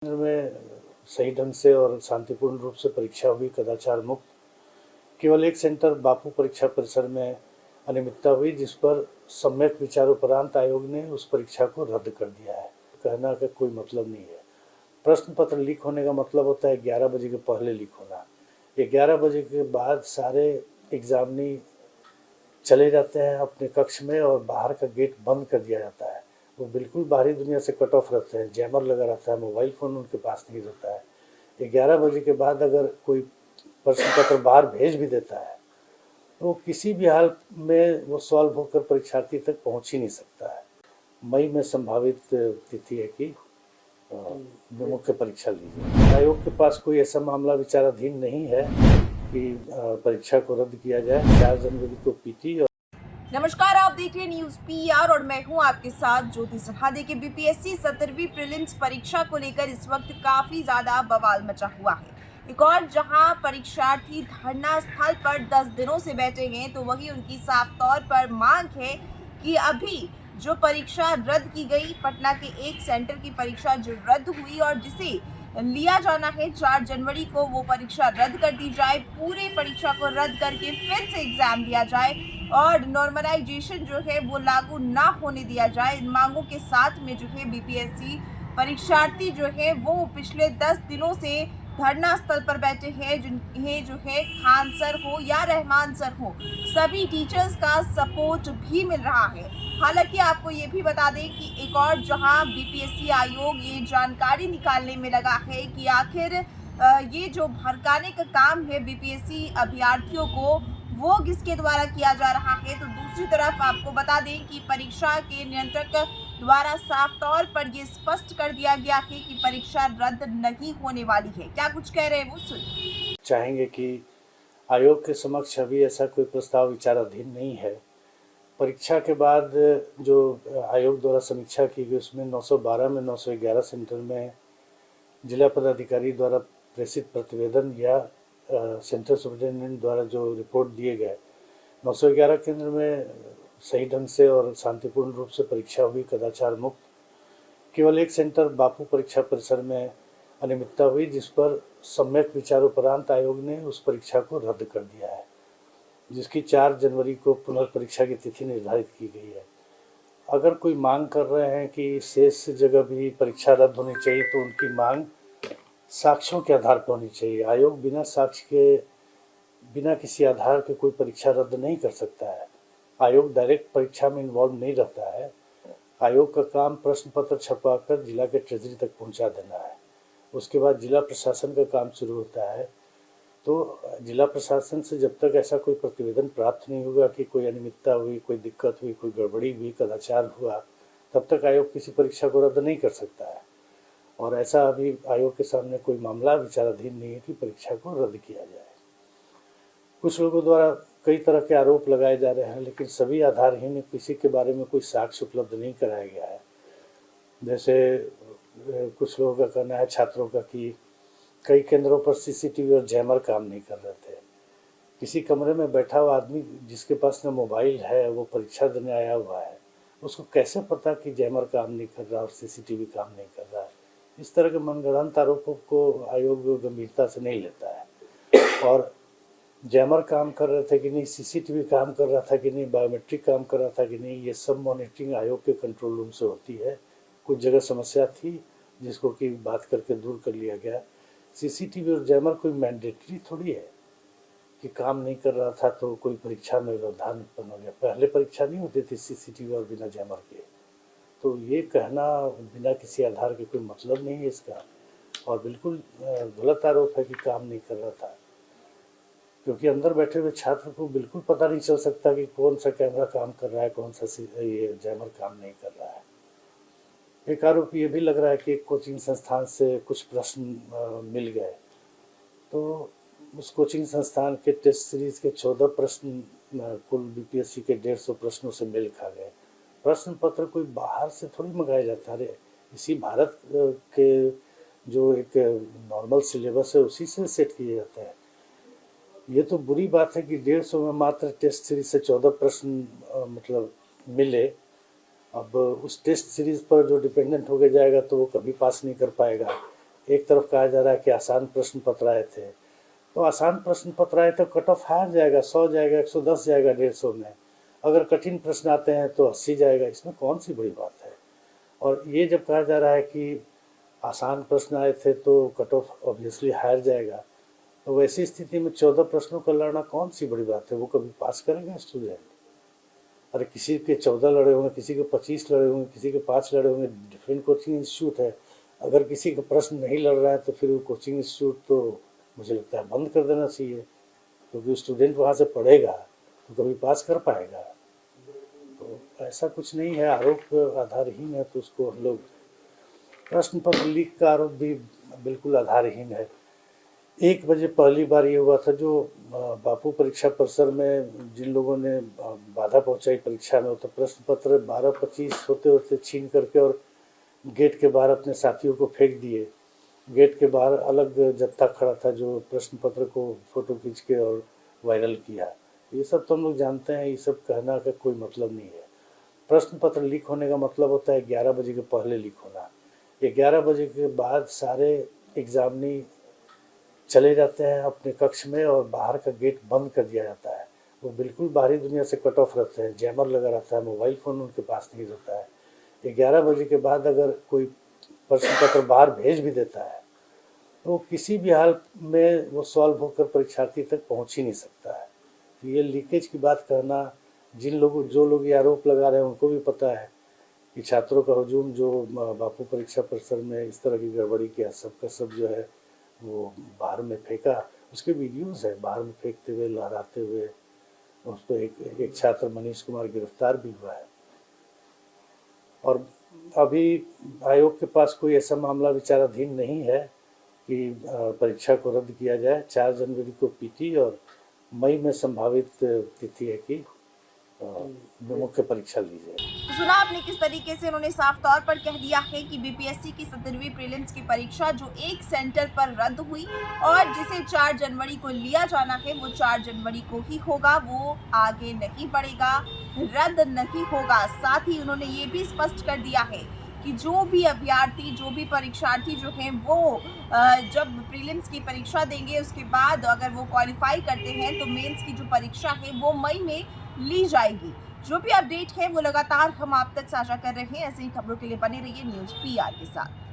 केंद्र में सही ढंग से और शांतिपूर्ण रूप से परीक्षा हुई, कदाचार मुक्त। केवल एक सेंटर बापू परीक्षा परिसर में अनियमितता हुई, जिस पर सम्यक विचारोपरांत आयोग ने उस परीक्षा को रद्द कर दिया है। कहना का कोई मतलब नहीं है। प्रश्न पत्र लीक होने का मतलब होता है 11 बजे के पहले लीक होना। 11 बजे के बाद सारे एग्जामिनी चले जाते हैं अपने कक्ष में और बाहर का गेट बंद कर दिया जाता है। वो बिल्कुल बाहरी दुनिया से कट ऑफ रहते हैं, जैमर लगा रहता है, मोबाइल फ़ोन उनके पास नहीं रहता है। 11 बजे के बाद अगर कोई प्रश्न पत्र बाहर भेज भी देता है तो किसी भी हाल में वो सॉल्व होकर परीक्षार्थी तक पहुंच ही नहीं सकता है। मई में संभावित तिथि है कि मुख्य परीक्षा लीजिए। आयोग के पास कोई ऐसा मामला विचाराधीन नहीं है कि परीक्षा को रद्द किया जाए। 4 जनवरी को पीटी। नमस्कार, आप देख रहे हैं न्यूज पीआर और मैं हूं आपके साथ ज्योति सिन्हा। देखिए, बीपीएससी 17वीं प्रीलिम्स परीक्षा को लेकर इस वक्त काफी ज्यादा बवाल मचा हुआ है। एक और जहां परीक्षार्थी धरना स्थल पर 10 दिनों से बैठे हैं, तो वही उनकी साफ तौर पर मांग है कि अभी जो परीक्षा रद्द की गई, पटना के एक सेंटर की परीक्षा जो रद्द हुई और जिसे लिया जाना है 4 जनवरी को, वो परीक्षा रद्द कर दी जाए। पूरे परीक्षा को रद्द करके फिर से एग्जाम लिया जाए और नॉर्मलाइजेशन जो है वो लागू ना होने दिया जाए। इन मांगों के साथ में जो है बीपीएससी परीक्षार्थी जो है वो पिछले 10 दिनों से धरना स्थल पर बैठे हैं, जिन्हें जो है खान सर हो या रहमान सर हो, सभी टीचर्स का सपोर्ट भी मिल रहा है। हालांकि आपको ये भी बता दें कि एक और जहां बीपीएससी आयोग ये जानकारी निकालने में लगा है कि आखिर ये जो भड़काने का काम है बीपीएससी अभ्यर्थियों को, वो किसके द्वारा किया जा रहा है। तो दूसरी तरफ आपको बता दें कि परीक्षा के नियंत्रक द्वारा साफ तौर पर ये स्पष्ट कर दिया गया है कि परीक्षा रद्द नहीं होने वाली है। क्या कुछ कह रहे हैं वो सुनिए। चाहेंगे कि आयोग के समक्ष अभी ऐसा कोई प्रस्ताव विचाराधीन नहीं है। परीक्षा के बाद जो आयोग द्वारा समीक्षा की गई उसमें 912 में 911 सेंटर में जिला पदाधिकारी द्वारा प्रेषित प्रतिवेदन या सेंटर सुपरिटेंडेंट द्वारा जो रिपोर्ट दिए गए, 911 केंद्र में सही ढंग से और शांतिपूर्ण रूप से परीक्षा हुई, कदाचार मुक्त। केवल एक सेंटर बापू परीक्षा परिसर में अनियमितता हुई, जिस पर सम्यक विचारोपरांत आयोग ने उस परीक्षा को रद्द कर दिया है, जिसकी 4 जनवरी को पुनर्परीक्षा की तिथि निर्धारित की गई है। अगर कोई मांग कर रहे हैं कि शेष जगह भी परीक्षा रद्द होनी चाहिए, तो उनकी मांग साक्ष्यों के आधार पर होनी चाहिए। आयोग बिना साक्ष्य के, बिना किसी आधार के कोई परीक्षा रद्द नहीं कर सकता है। आयोग डायरेक्ट परीक्षा में इन्वॉल्व नहीं रहता है। आयोग का काम प्रश्न पत्र छपवाकर जिला के ट्रेजरी तक पहुंचा देना है। उसके बाद जिला प्रशासन का काम शुरू होता है। तो जिला प्रशासन से जब तक ऐसा कोई प्रतिवेदन प्राप्त नहीं होगा कि कोई अनियमितता हुई, कोई दिक्कत हुई, कोई गड़बड़ी हुई, कदाचार हुआ, तब तक आयोग किसी परीक्षा को रद्द नहीं कर सकता है। और ऐसा अभी आयोग के सामने कोई मामला विचाराधीन नहीं है कि परीक्षा को रद्द किया जाए। कुछ लोगों द्वारा कई तरह के आरोप लगाए जा रहे हैं, लेकिन सभी आधारहीन, किसी के बारे में कोई साक्ष्य उपलब्ध नहीं कराया गया है। जैसे कुछ लोगों का कहना है, छात्रों का, कि कई केंद्रों पर सीसीटीवी और जैमर काम नहीं कर रहे थे। किसी कमरे में बैठा हुआ आदमी जिसके पास न मोबाइल है, वो परीक्षा देने आया हुआ है, उसको कैसे पता कि जैमर काम नहीं कर रहा और सीसीटीवी काम नहीं कर रहा है। इस तरह के मनगढ़ंत आरोपों को आयोग गंभीरता से नहीं लेता है। और जैमर काम कर रहे थे कि नहीं, सीसीटीवी काम कर रहा था कि नहीं, बायोमेट्रिक काम कर रहा था कि नहीं, ये सब मॉनिटरिंग आयोग के कंट्रोल रूम से होती है। कुछ जगह समस्या थी जिसको कि बात करके दूर कर लिया गया। सीसीटीवी और जैमर कोई मैंडेटरी थोड़ी है कि काम नहीं कर रहा था तो कोई परीक्षा में व्यवधान उत्पन्न हो गया। पहले परीक्षा नहीं होती थी सीसीटीवी और बिना जैमर के। तो ये कहना बिना किसी आधार के कोई मतलब नहीं है इसका, और बिल्कुल गलत आरोप है कि काम नहीं कर रहा था, क्योंकि अंदर बैठे हुए छात्र को बिल्कुल पता नहीं चल सकता कि कौन सा कैमरा काम कर रहा है, कौन सा ये जैमर काम नहीं कर रहा है। एक आरोप ये भी लग रहा है कि एक कोचिंग संस्थान से कुछ प्रश्न मिल गए, तो उस कोचिंग संस्थान के टेस्ट सीरीज के 14 प्रश्न कुल बीपीएससी के 150 प्रश्नों से मेल खा गए। प्रश्न पत्र कोई बाहर से थोड़ी मंगाया जाता है, इसी भारत के जो एक नॉर्मल सिलेबस है उसी से सेट किए जाते हैं। ये तो बुरी बात है कि 150 में मात्र टेस्ट सीरीज से 14 प्रश्न मतलब मिले। अब उस टेस्ट सीरीज पर जो डिपेंडेंट हो के जाएगा तो वो कभी पास नहीं कर पाएगा। एक तरफ कहा जा रहा है कि आसान प्रश्न पत्र आए थे, तो आसान प्रश्न पत्र आए तो कट ऑफ हार जाएगा, 100 जाएगा, 110 जाएगा 150 में। अगर कठिन प्रश्न आते हैं तो 80 जाएगा, इसमें कौन सी बड़ी बात है। और ये जब कहा जा रहा है कि आसान प्रश्न आए थे तो कट ऑफ ऑब्वियसली हार जाएगा, तो वैसी स्थिति में 14 प्रश्नों का लड़ना कौन सी बड़ी बात है। वो कभी पास करेंगे स्टूडेंट? अरे किसी के 14 लड़े होंगे, किसी के 25 लड़े होंगे, किसी के 5 लड़े होंगे, डिफरेंट कोचिंग इंस्टीट्यूट है। अगर किसी का प्रश्न नहीं लड़ रहा है तो फिर वो कोचिंग इंस्टीट्यूट तो मुझे लगता है बंद कर देना चाहिए, क्योंकि स्टूडेंट वहाँ से पढ़ेगा तो कभी पास कर पाएगा। तो ऐसा कुछ नहीं है, आरोप आधारहीन है, तो उसको हम लोग प्रश्न पत्र लीक का आरोप भी बिल्कुल आधारहीन है। 1 बजे पहली बार ये हुआ था, जो बापू परीक्षा परिसर में जिन लोगों ने बाधा पहुंचाई परीक्षा में, तो प्रश्न पत्र 12:25 होते होते छीन करके और गेट के बाहर अपने साथियों को फेंक दिए। गेट के बाहर अलग जत्था खड़ा था जो प्रश्न पत्र को फोटो खींच के और वायरल किया। ये सब तो हम लोग जानते हैं, ये सब कहना का कोई मतलब नहीं है। प्रश्न पत्र लीक होने का मतलब होता है 11 बजे के पहले लीक होना। 11 बजे के बाद सारे एग्जामिनी चले जाते हैं अपने कक्ष में और बाहर का गेट बंद कर दिया जाता है। वो बिल्कुल बाहरी दुनिया से कट ऑफ रहते हैं, जैमर लगा रहता है, मोबाइल फ़ोन उनके पास नहीं रहता है। 11 बजे के बाद अगर कोई प्रश्न पत्र बाहर भेज भी देता है तो किसी भी हाल में वो सॉल्व होकर परीक्षार्थी तक पहुंच ही नहीं सकता है। तो ये लीकेज की बात कहना, जो लोग ये आरोप लगा रहे हैं उनको भी पता है कि छात्रों का हुजूम जो बापू परीक्षा परिसर में इस तरह की गड़बड़ी किया, सबका सब जो है वो बाहर में फेंका। उसके वीडियोस है बाहर में फेंकते हुए, लहराते हुए। उस पर एक छात्र मनीष कुमार गिरफ्तार भी हुआ है। और अभी आयोग के पास कोई ऐसा मामला विचाराधीन नहीं है कि परीक्षा को रद्द किया जाए। 4 जनवरी को पीटी और मई में संभावित तिथि है कि मुख्य परीक्षा ली जाए। तो सुना आपने किस तरीके से उन्होंने साफ तौर पर कह दिया है कि बीपीएससी की 17वीं प्रीलिम्स की परीक्षा जो एक सेंटर पर रद्द हुई और जिसे 4 जनवरी को लिया जाना है वो 4 जनवरी को ही होगा, वो आगे नहीं बढ़ेगा, रद्द नहीं होगा। साथ ही उन्होंने ये भी स्पष्ट कर दिया है कि जो भी अभ्यर्थी, जो भी परीक्षार्थी जो हैं वो जब प्रीलिम्स की परीक्षा देंगे उसके बाद अगर वो क्वालिफाई करते हैं तो मेंस की जो परीक्षा है वो मई में ली जाएगी। जो भी अपडेट है वो लगातार हम आप तक साझा कर रहे हैं। ऐसे ही खबरों के लिए बने रहिए न्यूज़ पीआर के साथ।